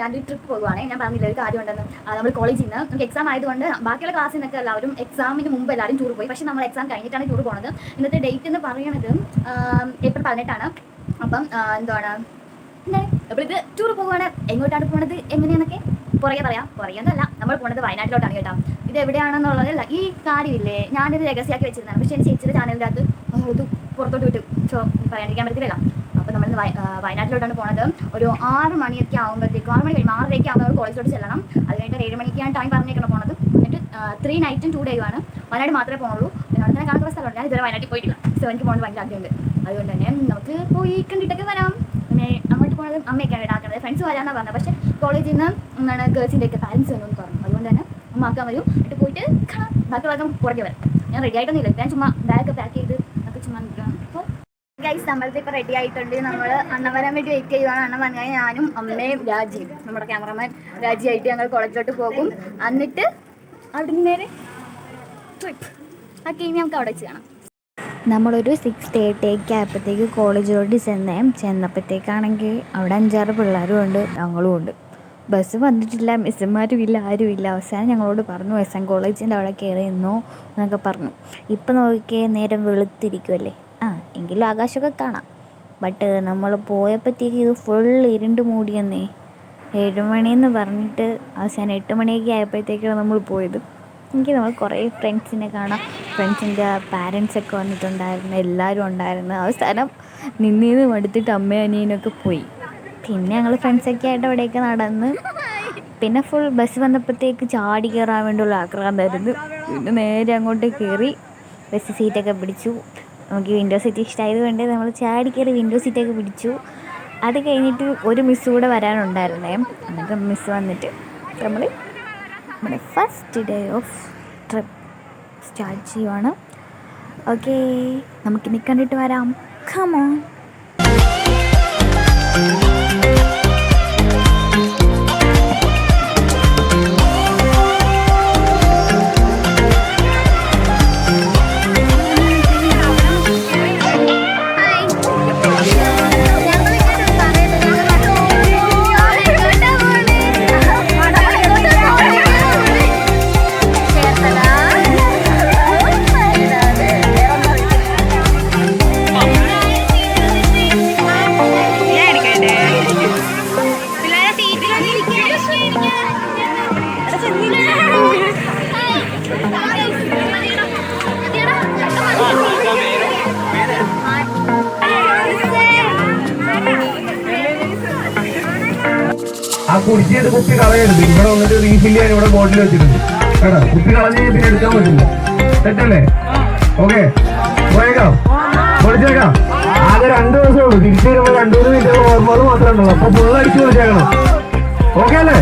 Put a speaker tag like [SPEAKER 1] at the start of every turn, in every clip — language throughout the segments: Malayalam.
[SPEAKER 1] ഞാനൊരു ട്രിപ്പ് പോകുവാണ്. ഞാൻ പറഞ്ഞില്ല ഒരു കാര്യം ഉണ്ടെന്ന്. നമ്മൾ കോളേജിൽ നിന്ന് നമുക്ക് എക്സാം ആയതുകൊണ്ട് ബാക്കിയുള്ള ക്ലാസ്സിൽ നിന്നൊക്കെ എല്ലാവരും എക്സാമിന് മുമ്പ് എല്ലാവരും ടൂർ പോയി. പക്ഷേ നമ്മൾ എക്സാം കഴിഞ്ഞിട്ടാണ് ടൂർ പോകുന്നത്. ഇന്നത്തെ ഡേറ്റ് എന്ന് പറയുന്നത് ഏപ്രിൽ 18. അപ്പം എന്താണ് അപ്പോൾ ഇത് ടൂർ പോകുവാണ്. എങ്ങോട്ടാണ് പോകുന്നത് എങ്ങനെയാണെന്നൊക്കെ പറയാന്നല്ല, നമ്മൾ പോകുന്നത് വയനാട്ടിലോട്ടാണ് കേട്ടോ. ഇത് എവിടെയാണെന്നുള്ളതല്ല ഈ കാര്യമില്ലേ, ഞാനിത് രഹസ്യമാക്കി വെച്ചിരുന്നതാണ്. പക്ഷേ എൻ്റെ ചേച്ചിയുടെ ചാനലിൻ്റെ അകത്ത് ഇത് പുറത്തോട്ട് വിട്ടു. സോ പറയാണ്ടിരിക്കാൻ പറ്റില്ല. അപ്പോൾ നമ്മൾ വയനാട്ടിലോട്ടാണ് പോകുന്നത്. ഒരു 6 മണിയൊക്കെ ആകുമ്പോഴത്തേക്കും 6 മണി കഴിയും 6:30 ആകുമ്പോൾ നമ്മൾ കോളേജിലോട്ട് ചെല്ലണം. അത് കഴിഞ്ഞിട്ട് 7 മണിക്കാണ് ടൈം പറഞ്ഞേക്കണം പോകുന്നത്. എന്നിട്ട് 3 നൈറ്റും 2 ഡേയും ആണ്. വയനാട് മാത്രമേ പോകുള്ളൂ. പിന്നെ അവിടെ തന്നെ കാണുന്ന സ്ഥലമുണ്ട്. ഞാൻ ഇതുവരെ വയനാട്ടിൽ പോയിട്ടില്ല. സോ എനിക്ക് പോകുന്നത് ഭയങ്കര ആഗ്രഹമുണ്ട്. അതുകൊണ്ട് തന്നെ നമുക്ക് പോയി കണ്ടിട്ടൊക്കെ വരാം. പിന്നെ അങ്ങോട്ട് പോകുന്നത് അമ്മയൊക്കെയാണ് ഇടാക്കുന്നത്. ഫ്രണ്ട്സ് വരാമെന്നാണ് പറഞ്ഞത്. പക്ഷേ കോളേജിൽ നിന്ന് എന്താണ് ഗേൾസിൻ്റെ ഒക്കെ പാരൻസ് വന്നു പറഞ്ഞു. അതുകൊണ്ട് തന്നെ അമ്മ ആക്കാൻ വരും. എന്നിട്ട് പോയിട്ട് കാണാം. ബാക്കിയുള്ളതൊക്കെ പുറകെ വരാം. ഞാൻ റെഡി ആയിട്ടൊന്നുമില്ല. ഞാൻ ചുമ്മാ ബാഗൊക്കെ പാക്ക് ചെയ്ത് ഒക്കെ ചുമ്മാ നിൽക്കുകയാണ്. അപ്പോൾ ഗൈസ് നമ്മളത് ഇപ്പോൾ റെഡി ആയിട്ടുണ്ട്. നമ്മൾ അണ്ണ വരാൻ വേണ്ടി വെയിറ്റ് ചെയ്യുവാണ്. അണ്ണ വന്നാൽ ഞാനും അമ്മയും രാജിയും നമ്മുടെ ക്യാമറമാൻ രാജിയായിട്ട് ഞങ്ങൾ കോളേജിലോട്ട് പോകും. എന്നിട്ട് അവിടെ നിന്ന് നേരെ ട്രിപ്പ് ആ കഴിഞ്ഞ് നമുക്ക് അവിടെ വെച്ച് കാണാം.
[SPEAKER 2] നമ്മളൊരു 6:30 ആയപ്പോഴത്തേക്ക് കോളേജിലോട്ട് ചെന്നപ്പോഴത്തേക്കാണെങ്കിൽ അവിടെ 5-6 പിള്ളേരും ഉണ്ട്, ഞങ്ങളും ഉണ്ട്. ബസ് വന്നിട്ടില്ല, മിസ്സുമാരും ഇല്ല, ആരുമില്ല. അവസാനം ഞങ്ങളോട് പറഞ്ഞു SM കോളേജിൻ്റെ അവിടെ കയറി നിന്നോ എന്നൊക്കെ പറഞ്ഞു. ഇപ്പം നോക്കിയേ നേരം വെളുത്തിരിക്കുമല്ലേ, എങ്കിലും ആകാശമൊക്കെ കാണാം. ബട്ട് നമ്മൾ പോയപ്പോഴത്തേക്ക് ഇത് ഫുൾ ഇരുണ്ട് മൂടിയെന്നേ. 7 മണിയെന്ന് പറഞ്ഞിട്ട് അവസാനം 8 മണിയൊക്കെ ആയപ്പോഴത്തേക്കാണ് നമ്മൾ പോയത്. നമ്മൾ കുറേ ഫ്രണ്ട്സിനെ കാണാം. ഫ്രണ്ട്സിൻ്റെ പാരൻസൊക്കെ വന്നിട്ടുണ്ടായിരുന്നു, എല്ലാവരും ഉണ്ടായിരുന്നു. അവസാനം നിന്നീന്ന് മടുത്തിട്ട് അമ്മയും അനിയനൊക്കെ പോയി. പിന്നെ ഞങ്ങൾ ഫ്രണ്ട്സൊക്കെ ആയിട്ട് അവിടെയൊക്കെ നടന്ന് പിന്നെ ഫുൾ ബസ് വന്നപ്പോഴത്തേക്ക് ചാടി കയറാൻ വേണ്ടിയുള്ള ആക്രാന്തായിരുന്നു. പിന്നെ നേരെ അങ്ങോട്ട് കയറി ബസ് സീറ്റൊക്കെ പിടിച്ചു. നമുക്ക് വിൻഡോ സീറ്റ് ഇഷ്ടമായത് കൊണ്ട് നമ്മൾ ചാടി കയറി വിൻഡോ സീറ്റൊക്കെ പിടിച്ചു. അത് കഴിഞ്ഞിട്ട് ഒരു മിസ്സ് കൂടെ വരാനുണ്ടായിരുന്നേ. എന്നിട്ട് മിസ്സ് വന്നിട്ട് നമ്മൾ നമ്മുടെ first day of trip start ചെയ്യുവാണ്. ഓക്കെ, നമുക്കിനി കണ്ടിട്ട് വരാം. Come on.
[SPEAKER 3] ആ കുടിച്ചത് കുപ്പി കളയരുത്. ഇവിടെ വന്നിട്ട് റീഫിൽ ചെയ്യാൻ ഇവിടെ ബോട്ടിൽ വെച്ചിട്ടുണ്ട് കേട്ടോ. കുപ്പി കളഞ്ഞ് പിന്നെ എടുക്കാൻ പറ്റില്ല. തെറ്റല്ലേ? ഓക്കെ, പോയേക്കാം, പൊളിച്ചേക്കാം. ആകെ 2 ദിവസമേ ഉള്ളൂ. തിരിച്ചു വരുമ്പോൾ 2-3 മിനിറ്റ് ഓർമ്മകൾ മാത്രമേ ഉള്ളൂ. അപ്പൊ ഫുൾ അടിച്ചു പൊളിച്ചേക്കണം. ഓക്കെ അല്ലേ?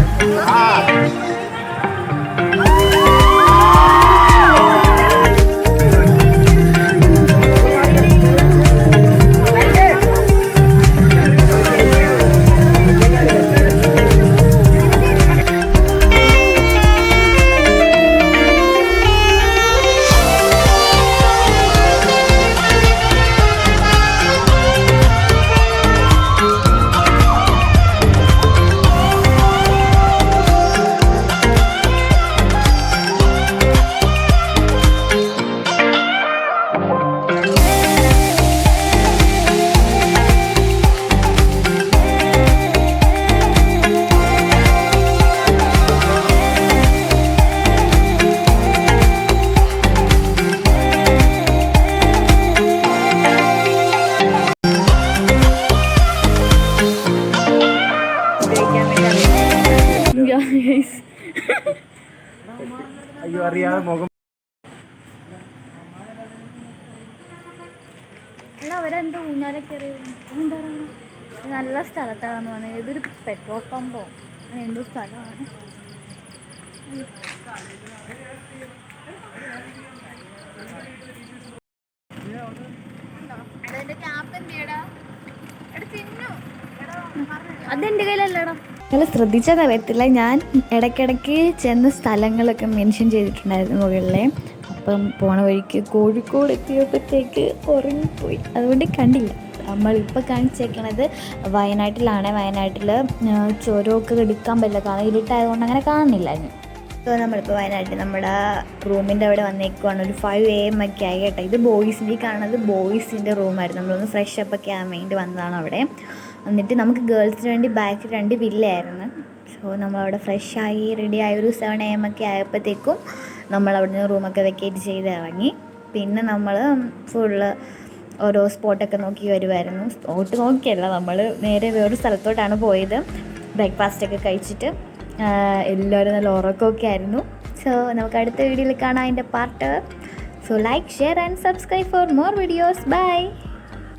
[SPEAKER 3] അയ്യോ, അറിയാതെ മുഖം
[SPEAKER 1] അവരെന്തോ ഊഞ്ഞാലൊക്കെ എന്താ നല്ല സ്ഥലത്താണെന്ന് പറഞ്ഞത്. ഇതൊരു പെട്രോൾ പമ്പോ അങ്ങനെ എന്തോ സ്ഥലമാണ്. അതെന്റെ കയ്യിലല്ലേടാ.
[SPEAKER 2] നിങ്ങൾ ശ്രദ്ധിച്ചതറിയത്തില്ല, ഞാൻ ഇടയ്ക്കിടയ്ക്ക് ചെന്ന സ്ഥലങ്ങളൊക്കെ മെൻഷൻ ചെയ്തിട്ടുണ്ടായിരുന്നു മുകളിലെ. അപ്പം പോണ വഴിക്ക് കോഴിക്കോട് എത്തിയപ്പോഴത്തേക്ക് ഉറങ്ങിപ്പോയി, അതുകൊണ്ട് കണ്ടില്ല. നമ്മളിപ്പോൾ കാണിച്ചേക്കണത് വയനാട്ടിലാണ്. വയനാട്ടിൽ ചുരമൊക്കെ എടുക്കാൻ പറ്റില്ല, കാരണം ഇരുട്ടായതുകൊണ്ട് അങ്ങനെ കാണുന്നില്ല. സോ നമ്മളിപ്പോൾ വയനാട്ടിൽ നമ്മുടെ റൂമിൻ്റെ അവിടെ വന്നേക്കുവാണ്. ഒരു 5 AM ഒക്കെ ആയി കേട്ടോ. ഇത് ബോയ്സിൻ്റെ കാണുന്നത് ബോയ്സിൻ്റെ റൂമായിരുന്നു. നമ്മളൊന്ന് ഫ്രഷ് അപ്പ് ഒക്കെ ആകാൻ വേണ്ടി വന്നതാണ് അവിടെ. എന്നിട്ട് നമുക്ക് ഗേൾസിന് വേണ്ടി ബാക്കിൽ 2 വില്ലയായിരുന്നു. സോ നമ്മളവിടെ ഫ്രഷായി റെഡിയായി ഒരു 7 AM ഒക്കെ ആയപ്പോഴത്തേക്കും നമ്മളവിടെ നിന്ന് റൂമൊക്കെ വെക്കേറ്റ് ചെയ്ത് ഇറങ്ങി. പിന്നെ നമ്മൾ ഫുള്ള് ഓരോ സ്പോട്ടൊക്കെ നോക്കി വരുമായിരുന്നു. സ്പോട്ട് നോക്കിയല്ല, നമ്മൾ നേരെ വേറൊരു സ്ഥലത്തോട്ടാണ് പോയത്. ബ്രേക്ക്ഫാസ്റ്റൊക്കെ കഴിച്ചിട്ട് എല്ലാവരും നല്ല ഉറക്കമൊക്കെ ആയിരുന്നു. സോ നമുക്ക് അടുത്ത വീഡിയോയിൽ കാണാം അതിൻ്റെ part. So like, share and subscribe for more videos. By.